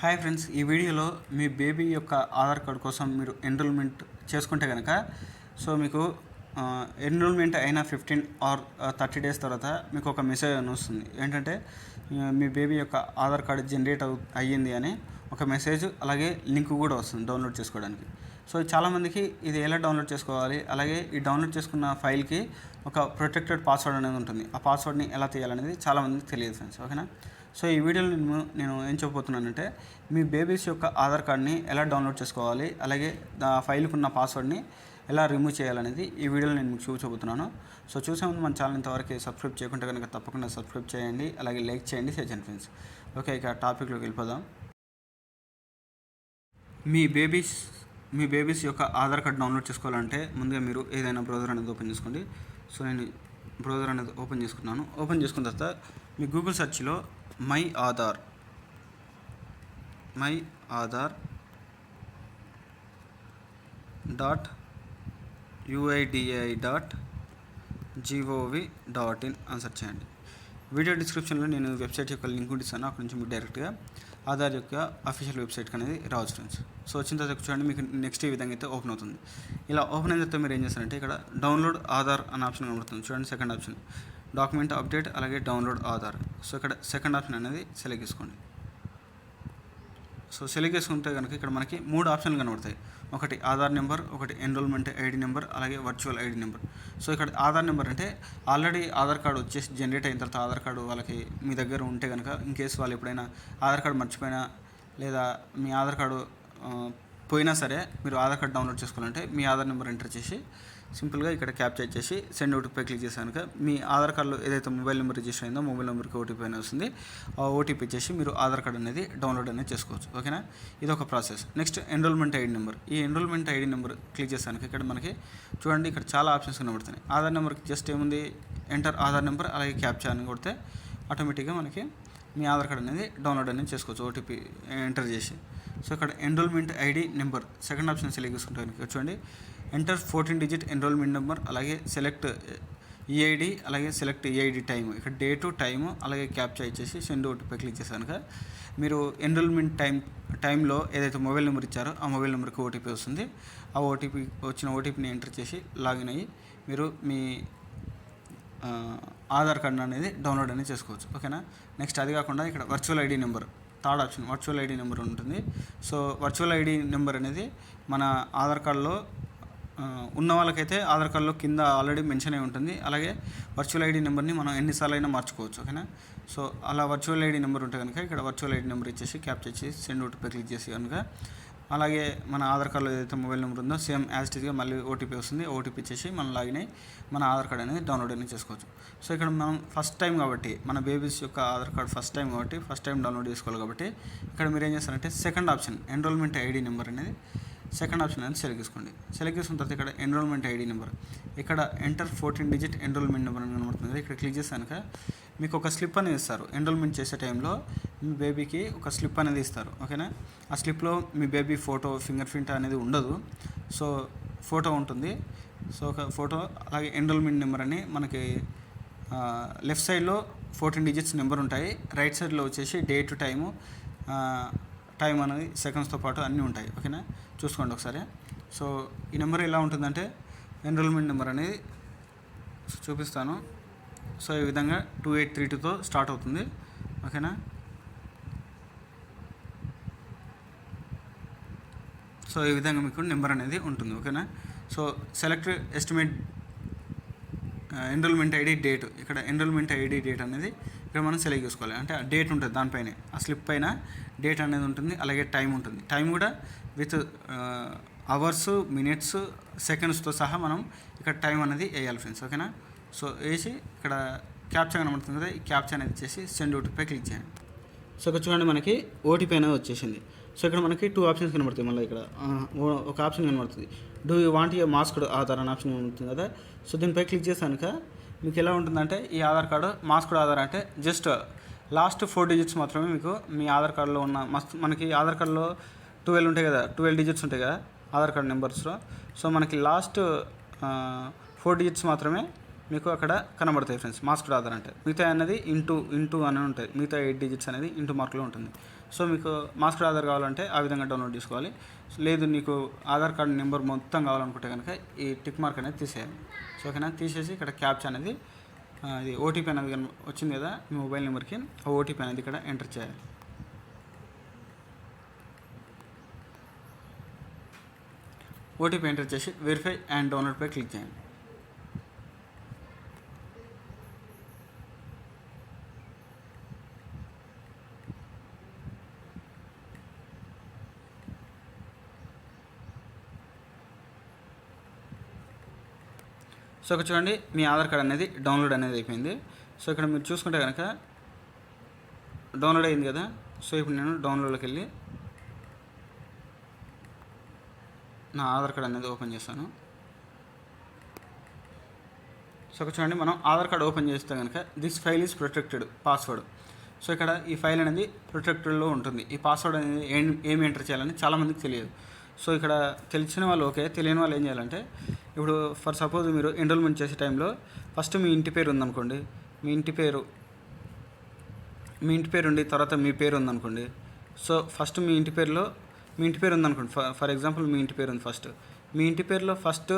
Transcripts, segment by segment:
Hi friends, ఈ వీడియోలో మీ baby యొక్క ఆధార్ కార్డ్ కోసం మీరు ఎన్రోల్మెంట్ చేసుకుంటే కనుక మీకు ఎన్రోల్మెంట్ అయిన 15 ఆర్ 30 డేస్ తర్వాత మీకు ఒక మెసేజ్ అని వస్తుంది. ఏంటంటే మీ బేబీ యొక్క ఆధార్ కార్డు జనరేట్ అయ్యింది అని ఒక మెసేజ్, అలాగే లింక్ కూడా వస్తుంది డౌన్లోడ్ చేసుకోవడానికి. సో చాలామందికి ఇది ఎలా డౌన్లోడ్ చేసుకోవాలి, అలాగే ఈ డౌన్లోడ్ చేసుకున్న ఫైల్కి ఒక ప్రొటెక్టెడ్ పాస్వర్డ్ అనేది ఉంటుంది. ఆ పాస్వర్డ్ని ఎలా తీయాలనేది చాలామందికి తెలియదు ఫ్రెండ్స్, ఓకేనా. సో ఈ వీడియోలో నేను ఏం చెప్పబోతున్నానంటే మీ బేబీస్ యొక్క ఆధార్ కార్డ్ని ఎలా డౌన్లోడ్ చేసుకోవాలి, అలాగే ఆ ఫైల్కి ఉన్న పాస్వర్డ్ని ఎలా రిమూవ్ చేయాలనేది ఈ వీడియోలో నేను మీకు చూపించబోతున్నాను. సో చూసే ముందు మన ఛానల్ ఇంతవరకు సబ్స్క్రైబ్ చేయకుంటే కనుక తప్పకుండా సబ్స్క్రైబ్ చేయండి, అలాగే లైక్ చేయండి, షేర్ చేయండి ఫ్రెండ్స్. ఓకే, ఇక టాపిక్లోకి వెళ్ళిపోదాం. మీ బేబీస్ యొక్క ఆధార్ కార్డ్ డౌన్లోడ్ చేసుకోవాలంటే ముందుగా మీరు ఏదైనా బ్రౌజర్ అనేది ఓపెన్ చేసుకోండి. సో నేను బ్రౌజర్ అనేది ఓపెన్ చేసుకున్నాను. ఓపెన్ చేసుకున్న తర్వాత మీ గూగుల్ సెర్చ్లో మై ఆధార్ .uidi.gov.in అని సెర్చ్ చేయండి. వీడియో డిస్క్రిప్షన్లో నేను వెబ్సైట్ యొక్క లింక్ ఇస్తాను. అక్కడ నుంచి మీరు డైరెక్ట్గా ఆధార్ యొక్క అఫీషియల్ వెబ్సైట్కి అనేది రావచ్చు ఫ్రెండ్స్. సో వచ్చిన తర్వాత చూడండి, మీకు నెక్స్ట్ ఈ విధంగా అయితే ఓపెన్ అవుతుంది. ఇలా ఓపెన్ అయిన తర్వాత మీరు ఏం చేస్తారంటే ఇక్కడ డౌన్లోడ్ ఆధార్ అనే ఆప్షన్ కనబడుతుంది. చూడండి, సెకండ్ ఆప్షన్ డాక్యుమెంట్ అప్డేట్, అలాగే డౌన్లోడ్ ఆధార్. సో ఇక్కడ సెకండ్ ఆప్షన్ అనేది సెలెక్ట్ చేసుకోండి. సో సెలెక్ట్ చేసుకుంటే కనుక ఇక్కడ మనకి 3 ఆప్షన్లు కనబడతాయి. ఒకటి ఆధార్ నెంబర్, ఒకటి ఎన్రోల్మెంట్ ఐడి నెంబర్, అలాగే వర్చువల్ ఐడి నెంబర్. సో ఇక్కడ ఆధార్ నెంబర్ అంటే ఆల్రెడీ ఆధార్ కార్డు వచ్చేసి జనరేట్ అయిన తర్వాత ఆధార్ కార్డు వాళ్ళకి మీ దగ్గర ఉంటే కనుక, ఇన్ కేసు వాళ్ళు ఎప్పుడైనా ఆధార్ కార్డు మర్చిపోయినా లేదా మీ ఆధార్ కార్డు పోయినా సరే మీరు ఆధార్ కార్డు డౌన్లోడ్ చేసుకోవాలంటే మీ ఆధార్ నెంబర్ ఎంటర్ చేసి సింపుల్గా ఇక్కడ క్యాప్చర్ చేసి సెండ్ ఓటీపీ క్లిక్ చేశాను. మీ ఆధార్ కార్డులో ఏదైతే మొబైల్ నెంబర్ రిజిస్టర్ అయిందో మొబైల్ నెంబర్కి ఓటీపీ అనేది వస్తుంది. ఆ ఓటీపీ ఇచ్చేసి మీరు ఆధార్ కార్డు అనేది డౌన్లోడ్ అనేది చేసుకోవచ్చు, ఓకేనా. ఇది ఒక process. Next enrolment ID number. ఈ ఎన్రోల్మెంట్ ఐడి నెంబర్ క్లిక్ చేశాను. ఇక్కడ మనకి చూడండి, ఇక్కడ చాలా ఆప్షన్స్ కనబడుతున్నాయి. ఆధార్ నెంబర్కి జస్ట్ ఏముంది, ఎంటర్ ఆధార్ నెంబర్, అలాగే క్యాప్చర్ అని కొడితే ఆటోమేటిక్గా మనకి మీ ఆధార్ కార్డు అనేది డౌన్లోడ్ అనేది చేసుకోవచ్చు ఓటీపీ ఎంటర్ చేసి. సో ఇక్కడ enrolment ID number second option select చేసుకుంటాను. చూడండి, ఎంటర్ 14 డిజిట్ ఎన్రోల్మెంట్ నెంబర్, అలాగే సెలెక్ట్ ఈఐడి, అలాగే సెలెక్ట్ ఈఐడి టైమ్. ఇక్కడ డేటు, టైము, అలాగే క్యాప్చర్ ఇచ్చేసి సెండ్ ఓటీపీ క్లిక్ చేశాను. మీరు ఎన్రోల్మెంట్ టైంలో ఏదైతే మొబైల్ నెంబర్ ఇచ్చారో ఆ మొబైల్ నెంబర్కి ఓటీపీ వస్తుంది. ఆ వచ్చిన ఓటీపీని ఎంటర్ చేసి లాగిన్ అయ్యి మీరు మీ ఆధార్ కార్డు అనేది డౌన్లోడ్ అనేది చేసుకోవచ్చు, ఓకేనా. నెక్స్ట్ అది కాకుండా ఇక్కడ virtual ID number, third option virtual ID number ఉంటుంది. సో వర్చువల్ ఐడి నెంబర్ అనేది మన ఆధార్ కార్డులో ఉన్న వాళ్ళకైతే ఆధార్ కార్డులో కింద ఆల్రెడీ మెన్షన్ అయి ఉంటుంది. అలాగే వర్చువల్ ఐడి నెంబర్ని మనం ఎన్నిసార్లు అయినా మార్చుకోవచ్చు, ఓకేనా. సో అలా వర్చువల్ ఐడి నెంబర్ ఉంటే కనుక ఇక్కడ వర్చువల్ ఐడి నెంబర్ ఇచ్చేసి క్యాప్చర్ చేసి సెండ్ ఓటీపీ క్లిక్ చేసి కనుక, అలాగే మన ఆధార్ కార్డులో ఏదైతే మొబైల్ నెంబర్ ఉందో సేమ్ యాజ్ ఇట్ ఈస్గా మళ్ళీ ఓటీపీ వస్తుంది. ఓటీపీ ఇచ్చేసి మనం లాగిన్ అయ్యి మన ఆధార్ కార్డు అనేది డౌన్లోడ్ అనేది చేసుకోవచ్చు. సో ఇక్కడ మనం ఫస్ట్ టైం కాబట్టి మన బేబీస్ యొక్క ఆధార్ కార్డు ఫస్ట్ టైం కాబట్టి ఫస్ట్ టైం డౌన్లోడ్ చేసుకోవాలి కాబట్టి ఇక్కడ మీరు ఏం చేస్తారంటే second option enrolment ID number అనేది సెకండ్ ఆప్షన్ అనేది సెలెక్ట్ చేసుకోండి. సెలెక్ట్ చేసుకున్న తర్వాత ఇక్కడ ఎన్రోల్మెంట్ ఐడి నెంబర్, ఇక్కడ ఎంటర్ 14 డిజిట్ ఎన్రోల్మెంట్ నెంబర్ అని కనబడుతుంది. ఇక్కడ క్లిక్ చేశాక మీకు ఒక స్లిప్ అనేది ఇస్తారు. ఎన్రోల్మెంట్ చేసే టైంలో మీ బేబీకి ఒక స్లిప్ అనేది ఇస్తారు, ఓకేనా. ఆ స్లిప్లో మీ బేబీ ఫోటో, ఫింగర్ ప్రింట్ అనేది ఉండదు. సో ఫోటో ఉంటుంది. సో ఒక ఫోటో, అలాగే ఎన్రోల్మెంట్ నెంబర్ అని మనకి లెఫ్ట్ సైడ్లో 14 డిజిట్స్ నెంబర్ ఉంటాయి. రైట్ సైడ్లో వచ్చేసి డేట్, టైం అనేది సెకండ్స్తో పాటు అన్నీ ఉంటాయి, ఓకేనా. చూసుకోండి ఒకసారి. సో ఈ నెంబర్ ఎలా ఉంటుందంటే ఎన్రోల్మెంట్ నెంబర్ అనేది చూపిస్తాను. సో ఈ విధంగా 2832తో స్టార్ట్ అవుతుంది, ఓకేనా. సో ఈ విధంగా మీకు నెంబర్ అనేది ఉంటుంది, ఓకేనా. So select estimate enrolment ID date. ఇక్కడ ఎన్రోల్మెంట్ ఐడి డేట్ అనేది ఇక్కడ మనం సెలెక్ట్ చేసుకోవాలి. అంటే ఆ డేట్ ఉంటుంది దానిపైనే, ఆ స్లిప్ పైన డేట్ అనేది ఉంటుంది, అలాగే టైం ఉంటుంది. టైం కూడా విత్ అవర్స్, మినిట్స్, సెకండ్స్తో సహా మనం ఇక్కడ టైం అనేది వేయాలి ఫ్రెండ్స్, ఓకేనా. సో వేసి ఇక్కడ క్యాప్చర్ కనబడుతుంది కదా, ఈ క్యాప్చర్ అనేది ఇచ్చేసి సెండ్ ఓటీపీ క్లిక్ చేయండి. సో ఇక్కడ చూడండి, మనకి ఓటీపీ అనేది వచ్చేసింది. సో ఇక్కడ మనకి 2 ఆప్షన్స్ కనబడతాయి. మళ్ళీ ఇక్కడ ఒక ఆప్షన్ కనబడుతుంది, do you want your masked Aadhaar అనే ఆప్షన్ కనబడుతుంది కదా. సో దీనిపై క్లిక్ చేశాక మీకు ఎలా ఉంటుందంటే ఈ ఆధార్ కార్డు మాస్క్డ్ ఆధార్ అంటే జస్ట్ లాస్ట్ 4 డిజిట్స్ మాత్రమే మీకు మీ ఆధార్ కార్డులో ఉన్న మనకి ఆధార్ కార్డులో 12 ఉంటాయి కదా, 12 డిజిట్స్ ఉంటాయి కదా ఆధార్ కార్డు నెంబర్స్లో. సో మనకి లాస్ట్ 4 డిజిట్స్ మాత్రమే మీకు అక్కడ కనబడతాయి ఫ్రెండ్స్ మాస్క్డ్ ఆధార్ అంటే. మిగతా అనేది ఇంటూ అని ఉంటాయి. మిగతా 8 డిజిట్స్ అనేది ఇంటూ మార్కులో ఉంటుంది. సో మీకు మాస్టర్ ఆధార్ కావాలంటే ఆ విధంగా డౌన్లోడ్ చేసుకోవాలి. లేదు నీకు ఆధార్ కార్డు నెంబర్ మొత్తం కావాలనుకుంటే కనుక ఈ టిక్ మార్క్ అనేది తీసేయాలి. సో ఓకేనా, తీసేసి ఇక్కడ క్యాప్చా అనేది అది ఓటీపీ అనేది వచ్చింది కదా మీ మొబైల్ నెంబర్కి, ఆ ఓటీపీ అనేది ఇక్కడ ఎంటర్ చేయాలి. ఓటీపీ ఎంటర్ చేసి వెరిఫై అండ్ డౌన్లోడ్పై క్లిక్ చేయండి. సో ఇక్కడ చూడండి మీ ఆధార్ కార్డ్ అనేది డౌన్లోడ్ అనేది అయిపోయింది. సో ఇక్కడ మీరు చూసుకుంటే కనుక డౌన్లోడ్ అయింది కదా. సో ఇప్పుడు నేను డౌన్లోడ్లోకి వెళ్ళి నా ఆధార్ కార్డ్ అనేది ఓపెన్ చేస్తాను. సో ఇక్కడ చూడండి మనం ఆధార్ కార్డ్ ఓపెన్ చేస్తే కనుక this file is protected password. So ఇక్కడ ఈ ఫైల్ అనేది ప్రొటెక్టెడ్లో ఉంటుంది. ఈ పాస్వర్డ్ అనేది ఏమి ఎంటర్ చేయాలని చాలామందికి తెలియదు. సో ఇక్కడ తెలిసిన వాళ్ళు ఓకే, తెలియని వాళ్ళు ఏం చేయాలంటే ఇప్పుడు ఫర్ సపోజ్ మీరు ఎన్రోల్మెంట్ చేసే టైంలో ఫస్ట్ మీ ఇంటి పేరు ఉందనుకోండి, మీ ఇంటి పేరు ఉండి తర్వాత మీ పేరు ఉందనుకోండి. సో ఫస్ట్ మీ ఇంటి పేరు ఉందనుకోండి, ఫర్ ఎగ్జాంపుల్ మీ ఇంటి పేరు ఉంది. ఫస్ట్ మీ ఇంటి పేరులో ఫస్ట్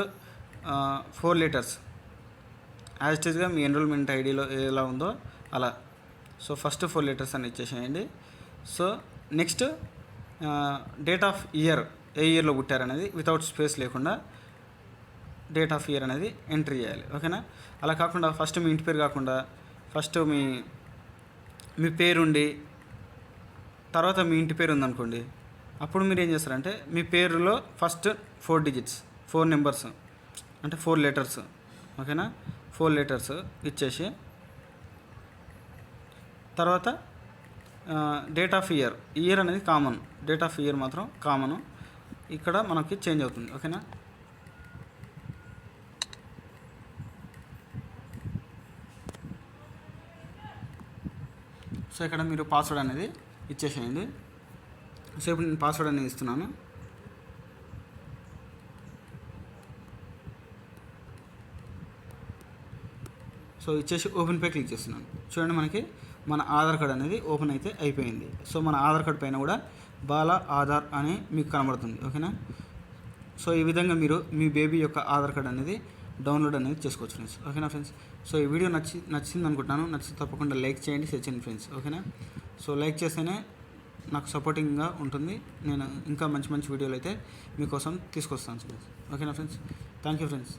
4 letters యాజ్ ఇట్ ఈస్గా మీ ఎన్రోల్మెంట్ ఐడిలో ఎలా ఉందో అలా. సో ఫస్ట్ 4 letters అని ఇచ్చేసేయండి. So next date of year, ఏ ఇయర్లో పుట్టారనేది వితౌట్ స్పేస్ లేకుండా డేట్ ఆఫ్ ఇయర్ అనేది ఎంట్రీ చేయాలి. ఓకేనా, అలా కాకుండా ఫస్ట్ మీ ఇంటి పేరు కాకుండా ఫస్ట్ మీ పేరుండి తర్వాత మీ ఇంటి పేరు ఉందనుకోండి, అప్పుడు మీరు ఏం చేస్తారంటే మీ పేరులో ఫస్ట్ 4 digits 4 numbers అంటే 4 letters, ఓకేనా, 4 letters ఇచ్చేసి తర్వాత డేట్ ఆఫ్ ఇయర్ అనేది కామన్, డేట్ ఆఫ్ ఇయర్ మాత్రం కామన్ ఇక్కడ మనకి చేంజ్ అవుతుంది. ఓకేనా, సో ఇక్కడ మీరు పాస్వర్డ్ అనేది ఇచ్చేసేయండి. సో ఇప్పుడు నేను పాస్వర్డ్ అనేది ఇస్తున్నాను. సో ఇచ్చేసి ఓపెన్పై క్లిక్ చేస్తున్నాను. చూడండి మనకి మన ఆధార్ కార్డ్ అనేది ఓపెన్ అయితే అయిపోయింది. సో మన ఆధార్ కార్డ్ పైన కూడా బాలా ఆధార్ అని మీకు కనబడుతుంది. ఓకేనా, సో ఈ విధంగా మీరు మీ బేబీ యొక్క ఆధార్ కార్డ్ అనేది డౌన్లోడ్ అనేది చేసుకోవచ్చు ఫ్రెండ్స్. ఓకేనా ఫ్రెండ్స్, సో ఈ వీడియో నచ్చింది అనుకుంటున్నాను. నచ్చితే తప్పకుండా లైక్ చేయండి, షేర్ చేయండి ఫ్రెండ్స్. ఓకేనా, సో లైక్ చేస్తేనే నాకు సపోర్టింగ్గా ఉంటుంది. నేను ఇంకా మంచి వీడియోలు అయితే మీకోసం తీసుకొస్తాను ఫ్రెండ్స్. ఓకేనా ఫ్రెండ్స్, థ్యాంక్ యూ ఫ్రెండ్స్.